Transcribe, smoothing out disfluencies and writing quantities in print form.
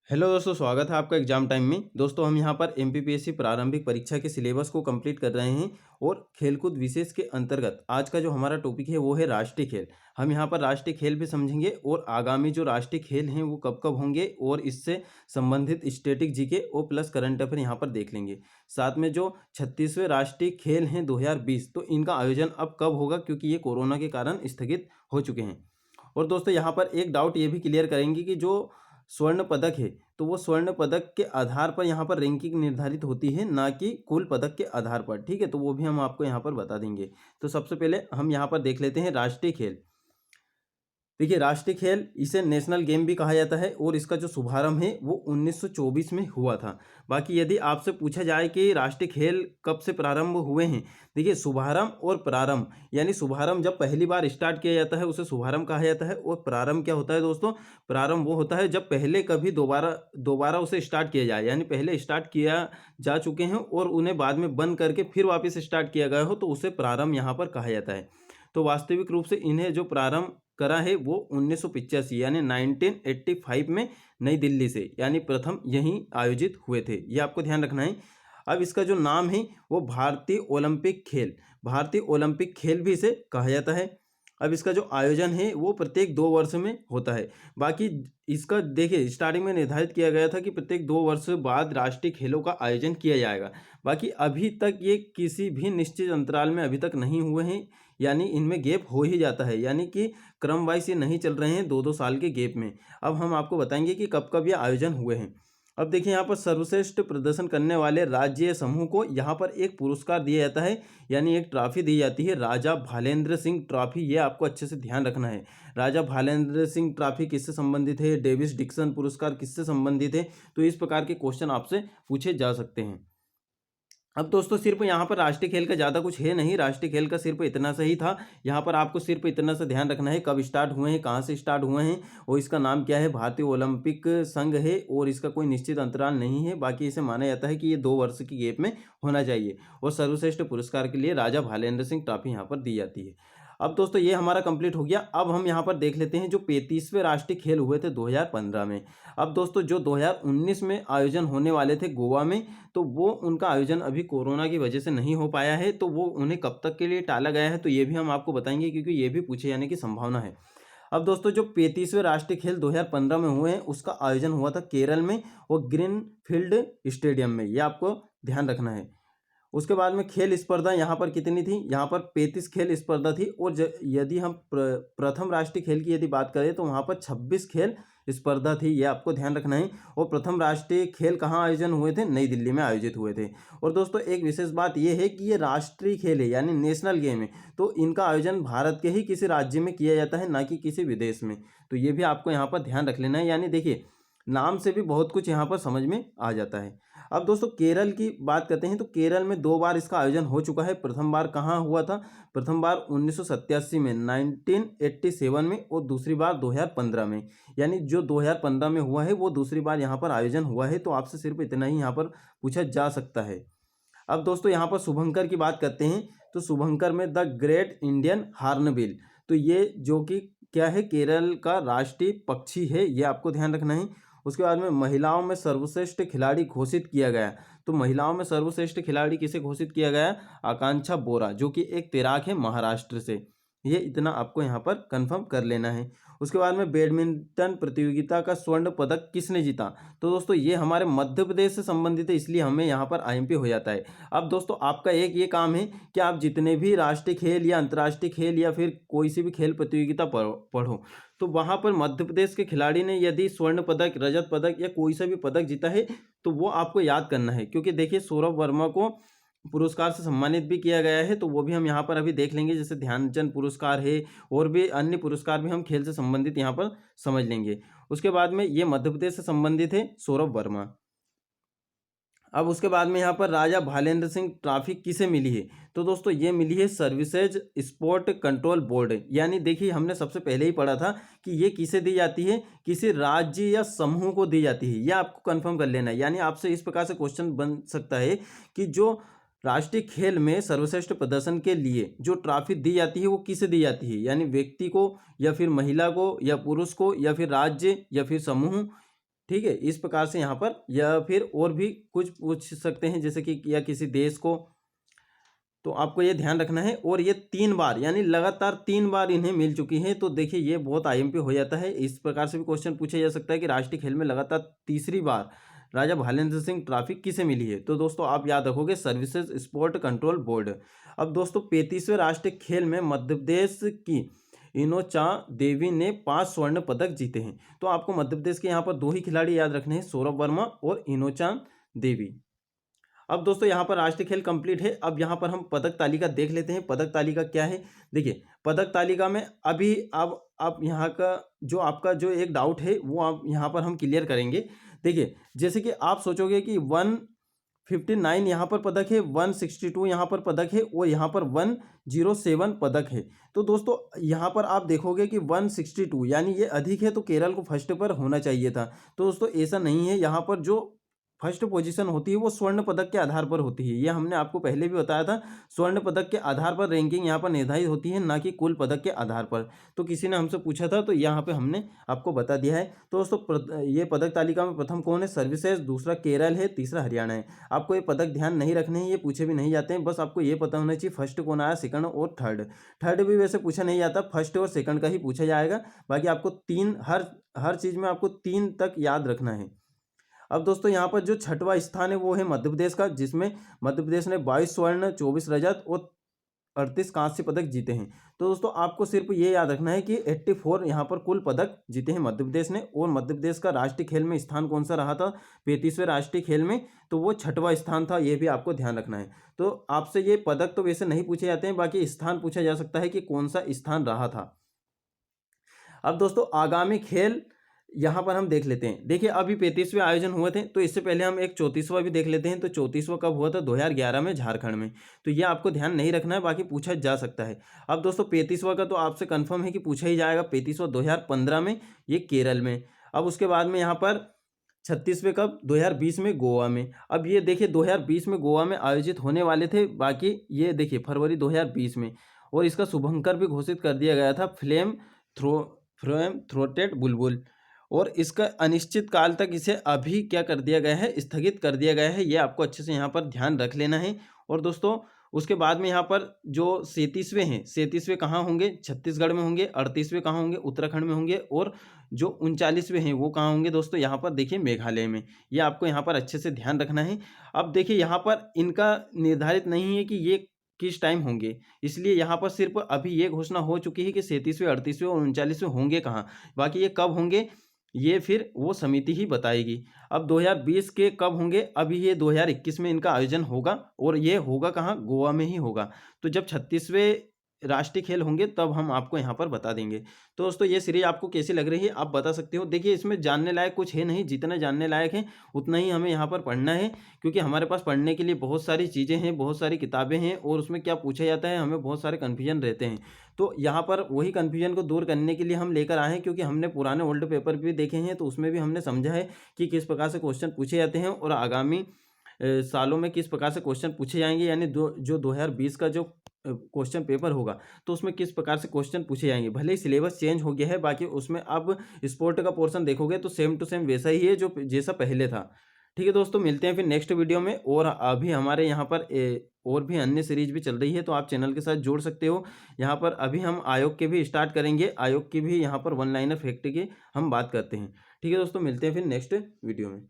Hello दोस्तों, स्वागत है आपका एग्जाम टाइम में। दोस्तों हम यहाँ पर एमपीपीएससी प्रारंभिक परीक्षा के सिलेबस को कंप्लीट कर रहे हैं और खेलकूद विशेष के अंतर्गत आज का जो हमारा टॉपिक है वो है राष्ट्रीय खेल। हम यहाँ पर राष्ट्रीय खेल भी समझेंगे और आगामी जो राष्ट्रीय खेल हैं वो कब कब होंगे और इससे संबंधित स्टैटिक जीके और प्लस करंट अफेयर यहाँ पर देख लेंगे। साथ में जो 36वें राष्ट्रीय खेल हैं 2020, तो इनका आयोजन अब कब होगा, क्योंकि ये कोरोना के कारण स्थगित हो चुके हैं। और दोस्तों यहाँ पर एक डाउट ये भी क्लियर करेंगे कि जो स्वर्ण पदक है तो वो स्वर्ण पदक के आधार पर यहाँ पर रैंकिंग निर्धारित होती है, ना कि कुल पदक के आधार पर। ठीक है, तो वो भी हम आपको यहाँ पर बता देंगे। तो सबसे पहले हम यहाँ पर देख लेते हैं राष्ट्रीय खेल। देखिए, राष्ट्रीय खेल इसे नेशनल गेम भी कहा जाता है और इसका जो शुभारंभ है वो 1924 में हुआ था। बाकी यदि आपसे पूछा जाए कि राष्ट्रीय खेल कब से प्रारंभ हुए हैं, देखिए शुभारंभ और प्रारंभ, यानी शुभारंभ जब पहली बार स्टार्ट किया जाता है उसे शुभारंभ कहा जाता है। और प्रारंभ क्या होता है दोस्तों? प्रारंभ वो होता है जब पहले कभी दोबारा दोबारा उसे स्टार्ट किया जाए, यानी पहले स्टार्ट किया जा चुके हैं और उन्हें बाद में बंद करके फिर वापस स्टार्ट किया गया हो, तो उसे प्रारंभ यहाँ पर कहा जाता है। तो वास्तविक रूप से इन्हें जो प्रारंभ करा है वो 1985 यानी 1985 में नई दिल्ली से, यानी प्रथम यहीं आयोजित हुए थे। ये आपको ध्यान रखना है। अब इसका जो नाम है वो भारतीय ओलंपिक खेल भी इसे कहा जाता है। अब इसका जो आयोजन है वो प्रत्येक 2 वर्ष में होता है। बाकी इसका देखिए स्टार्टिंग में निर्धारित किया गया था कि प्रत्येक 2 वर्ष बाद राष्ट्रीय खेलों का आयोजन किया जाएगा। बाकी अभी तक ये किसी भी निश्चित अंतराल में अभी तक नहीं हुए हैं, यानी इनमें गैप हो ही जाता है, यानी कि क्रम वाइज ये नहीं चल रहे हैं 2-2 साल के गैप में। अब हम आपको बताएंगे कि कब कब ये आयोजन हुए हैं। अब देखिए यहाँ पर सर्वश्रेष्ठ प्रदर्शन करने वाले राज्य समूह को यहाँ पर एक पुरस्कार दिया जाता है, यानी एक ट्रॉफी दी जाती है, राजा भालेंद्र सिंह ट्रॉफी। ये आपको अच्छे से ध्यान रखना है। राजा भालेंद्र सिंह ट्रॉफी किससे संबंधित है, डेविस डिक्सन पुरस्कार किससे संबंधित है, तो इस प्रकार के क्वेश्चन आपसे पूछे जा सकते हैं। अब दोस्तों सिर्फ यहाँ पर राष्ट्रीय खेल का ज़्यादा कुछ है नहीं, राष्ट्रीय खेल का सिर्फ इतना सा ही था। यहाँ पर आपको सिर्फ इतना सा ध्यान रखना है कब स्टार्ट हुए हैं, कहाँ से स्टार्ट हुए हैं और इसका नाम क्या है। भारतीय ओलंपिक संघ है और इसका कोई निश्चित अंतराल नहीं है। बाकी इसे माना जाता है कि ये 2 वर्ष की गैप में होना चाहिए। और सर्वश्रेष्ठ पुरस्कार के लिए राजा भालेंद्र सिंह ट्रॉफी यहाँ पर दी जाती है। अब दोस्तों ये हमारा कंप्लीट हो गया। अब हम यहाँ पर देख लेते हैं जो 35वें राष्ट्रीय खेल हुए थे 2015 में। अब दोस्तों जो 2019 में आयोजन होने वाले थे गोवा में, तो वो उनका आयोजन अभी कोरोना की वजह से नहीं हो पाया है, तो वो उन्हें कब तक के लिए टाला गया है, तो ये भी हम आपको बताएंगे, क्योंकि ये भी पूछे जाने की संभावना है। अब दोस्तों जो 35वें राष्ट्रीय खेल 2015 में हुए हैं उसका आयोजन हुआ था केरल में और ग्रीनफील्ड स्टेडियम में। ये आपको ध्यान रखना है। उसके बाद में खेल स्पर्धा यहाँ पर कितनी थी? यहाँ पर 35 खेल स्पर्धा थी। और यदि हम प्रथम राष्ट्रीय खेल की यदि बात करें तो वहाँ पर 26 खेल स्पर्धा थी। ये आपको ध्यान रखना है। और प्रथम राष्ट्रीय खेल कहाँ आयोजन हुए थे? नई दिल्ली में आयोजित हुए थे। और दोस्तों एक विशेष बात यह है कि ये राष्ट्रीय खेल है, यानी नेशनल गेम है, तो इनका आयोजन भारत के ही किसी राज्य में किया जाता है, ना कि किसी विदेश में। तो ये भी आपको यहाँ पर ध्यान रख लेना है। यानी देखिए नाम से भी बहुत कुछ यहाँ पर समझ में आ जाता है। अब दोस्तों केरल की बात करते हैं तो केरल में 2 बार इसका आयोजन हो चुका है। प्रथम बार कहाँ हुआ था? प्रथम बार 1987 में 1987 में और दूसरी बार 2015 में। यानी जो 2015 में हुआ है वो दूसरी बार यहाँ पर आयोजन हुआ है। तो आपसे सिर्फ इतना ही यहाँ पर पूछा जा सकता है। अब दोस्तों यहाँ पर शुभंकर की बात करते हैं तो शुभंकर में द ग्रेट इंडियन हॉर्नबिल, तो ये जो कि क्या है, केरल का राष्ट्रीय पक्षी है। ये आपको ध्यान रखना है। उसके बाद में महिलाओं में सर्वश्रेष्ठ खिलाड़ी घोषित किया गया, तो महिलाओं में सर्वश्रेष्ठ खिलाड़ी किसे घोषित किया गया? आकांक्षा बोरा, जो कि एक तैराक है महाराष्ट्र से। ये इतना आपको यहाँ पर कंफर्म कर लेना है। उसके बाद में बैडमिंटन प्रतियोगिता का स्वर्ण पदक किसने जीता? तो दोस्तों ये हमारे मध्य प्रदेश से संबंधित है, इसलिए हमें यहाँ पर आईएमपी हो जाता है। अब दोस्तों आपका एक ये काम है कि आप जितने भी राष्ट्रीय खेल या अंतर्राष्ट्रीय खेल या फिर कोई सी भी खेल प्रतियोगिता पढ़ो, तो वहाँ पर मध्य प्रदेश के खिलाड़ी ने यदि स्वर्ण पदक, रजत पदक या कोई सा भी पदक जीता है तो वो आपको याद करना है। क्योंकि देखिए सौरभ वर्मा को पुरस्कार से सम्मानित भी किया गया है, तो वो भी हम यहाँ पर अभी देख लेंगे। जैसे ध्यानचंद पुरस्कार है और भी अन्य पुरस्कार भी हम खेल से संबंधित यहाँ पर समझ लेंगे। उसके बाद में ये मध्य प्रदेश से संबंधित है सौरभ वर्मा। अब उसके बाद में यहाँ पर राजा भालेंद्र सिंह ट्रॉफी किसे मिली है? तो दोस्तों ये मिली है सर्विसेज स्पोर्ट कंट्रोल बोर्ड। यानी देखिए हमने सबसे पहले ही पढ़ा था कि ये किसे दी जाती है? किसी राज्य या समूह को दी जाती है। यह आपको कंफर्म कर लेना है। यानी आपसे इस प्रकार से क्वेश्चन बन सकता है कि जो राष्ट्रीय खेल में सर्वश्रेष्ठ प्रदर्शन के लिए जो ट्रॉफी दी जाती है वो किसे दी जाती है? यानी व्यक्ति को या फिर महिला को या पुरुष को या फिर राज्य या फिर समूह ठीक है, इस प्रकार से यहाँ पर, या फिर और भी कुछ पूछ सकते हैं जैसे कि या किसी देश को, तो आपको ये ध्यान रखना है। और ये 3 बार यानी लगातार 3 बार इन्हें मिल चुकी है, तो देखिए ये बहुत आईएमपी हो जाता है। इस प्रकार से भी क्वेश्चन पूछा जा सकता है कि राष्ट्रीय खेल में लगातार तीसरी बार राजा भालेंद्र सिंह ट्रॉफी किसे मिली है, तो दोस्तों आप याद रखोगे सर्विसेज स्पोर्ट कंट्रोल बोर्ड। अब दोस्तों 35वें राष्ट्रीय खेल में मध्य प्रदेश की इनोचा देवी ने 5 स्वर्ण पदक जीते हैं। तो आपको मध्य प्रदेश के यहाँ पर 2 ही खिलाड़ी याद रखने हैं, सौरभ वर्मा और इनोचा देवी। अब दोस्तों यहाँ पर राष्ट्रीय खेल कंप्लीट है। अब यहाँ पर हम पदक तालिका देख लेते हैं। पदक तालिका क्या है, देखिए पदक तालिका में अभी अब आप यहाँ का जो आपका जो एक डाउट है वो आप यहाँ पर हम क्लियर करेंगे। देखिए जैसे कि आप सोचोगे कि 159 यहाँ पर पदक है, 162 यहाँ पर पदक है और यहाँ पर 107 पदक है। तो दोस्तों यहाँ पर आप देखोगे कि 162 यानी ये अधिक है, तो केरल को फर्स्ट पर होना चाहिए था। तो दोस्तों ऐसा नहीं है, यहाँ पर जो फर्स्ट पोजीशन होती है वो स्वर्ण पदक के आधार पर होती है। ये हमने आपको पहले भी बताया था, स्वर्ण पदक के आधार पर रैंकिंग यहाँ पर निर्धारित होती है, ना कि कुल पदक के आधार पर। तो किसी ने हमसे पूछा था तो यहाँ पे हमने आपको बता दिया है। तो दोस्तों ये पदक तालिका में प्रथम कौन है, सर्विसेज, दूसरा केरल है, तीसरा हरियाणा है। आपको ये पदक ध्यान नहीं रखने हैं, ये पूछे भी नहीं जाते हैं, बस आपको ये पता होना चाहिए फर्स्ट कौन आया, सेकंड और थर्ड। थर्ड भी वैसे पूछा नहीं जाता, फर्स्ट और सेकंड का ही पूछा जाएगा। बाकी आपको 3 हर चीज़ में आपको 3 तक याद रखना है। अब दोस्तों यहाँ पर जो छठवां स्थान है वो है मध्य प्रदेश का, जिसमें मध्य प्रदेश ने 22 स्वर्ण, 24 रजत और 38 कांस्य पदक जीते हैं। तो दोस्तों आपको सिर्फ ये याद रखना है कि 84 यहाँ पर कुल पदक जीते हैं मध्य प्रदेश ने। और मध्य प्रदेश का राष्ट्रीय खेल में स्थान कौन सा रहा था 35वें राष्ट्रीय खेल में, तो वो छठवां स्थान था, ये भी आपको ध्यान रखना है। तो आपसे ये पदक तो वैसे नहीं पूछे जाते हैं, बाकी स्थान पूछा जा सकता है कि कौन सा स्थान रहा था। अब दोस्तों आगामी खेल यहाँ पर हम देख लेते हैं। देखिए अभी 35वें आयोजन हुए थे, तो इससे पहले हम एक 34वां भी देख लेते हैं। तो 34वां कब हुआ था, 2011 में झारखंड में। तो ये आपको ध्यान नहीं रखना है, बाकी पूछा जा सकता है। अब दोस्तों 35वां का तो आपसे कंफर्म है कि पूछा ही जाएगा। 35वां 2015 में, ये केरल में। अब उसके बाद में यहाँ पर 36वें कब, 2020 में गोवा में। अब ये देखिए 2020 में गोवा में आयोजित होने वाले थे, बाकी ये देखिए फरवरी 2020 में। और इसका शुभंकर भी घोषित कर दिया गया था, फ्लेम थ्रोटेड बुलबुल। और इसका अनिश्चित काल तक इसे अभी क्या कर दिया गया है, स्थगित कर दिया गया है। ये आपको अच्छे से यहाँ पर ध्यान रख लेना है। और दोस्तों उसके बाद में यहाँ पर जो 37वें हैं, 37वें कहाँ होंगे, छत्तीसगढ़ में होंगे। 38वें कहाँ होंगे, उत्तराखंड में होंगे। और जो 39वें हैं वो कहाँ होंगे दोस्तों, यहाँ पर देखिए मेघालय में। ये आपको यहाँ पर अच्छे से ध्यान रखना है। अब देखिए यहाँ पर इनका निर्धारित नहीं है कि ये किस टाइम होंगे, इसलिए यहाँ पर सिर्फ अभी ये घोषणा हो चुकी है कि 37वें, 38वें और 39वें होंगे कहाँ। बाकी ये कब होंगे ये फिर वो समिति ही बताएगी। अब 2020 के कब होंगे, अभी ये 2021 में इनका आयोजन होगा। और ये होगा कहाँ, गोवा में ही होगा। तो जब 36वें राष्ट्रीय खेल होंगे तब हम आपको यहाँ पर बता देंगे। तो दोस्तों ये सीरीज आपको कैसी लग रही है आप बता सकते हो। देखिए इसमें जानने लायक कुछ है नहीं, जितना जानने लायक है उतना ही हमें यहाँ पर पढ़ना है, क्योंकि हमारे पास पढ़ने के लिए बहुत सारी चीज़ें हैं, बहुत सारी किताबें हैं, और उसमें क्या पूछा जाता है हमें बहुत सारे कन्फ्यूजन रहते हैं। तो यहाँ पर वही कन्फ्यूजन को दूर करने के लिए हम लेकर आए हैं, क्योंकि हमने पुराने ओल्ड पेपर भी देखे हैं, तो उसमें भी हमने समझा है कि किस प्रकार से क्वेश्चन पूछे जाते हैं और आगामी सालों में किस प्रकार से क्वेश्चन पूछे जाएंगे। यानी जो 2020 का जो क्वेश्चन पेपर होगा तो उसमें किस प्रकार से क्वेश्चन पूछे जाएंगे। भले ही सिलेबस चेंज हो गया है, बाकी उसमें अब स्पोर्ट का पोर्शन देखोगे तो सेम टू सेम वैसा ही है जो जैसा पहले था। ठीक है दोस्तों, मिलते हैं फिर नेक्स्ट वीडियो में। और अभी हमारे यहाँ पर और भी अन्य सीरीज भी चल रही है, तो आप चैनल के साथ जोड़ सकते हो। यहाँ पर अभी हम आयोग के भी स्टार्ट करेंगे, आयोग की भी यहाँ पर वन लाइनर फैक्ट की हम बात करते हैं। ठीक है दोस्तों, मिलते हैं फिर नेक्स्ट वीडियो में।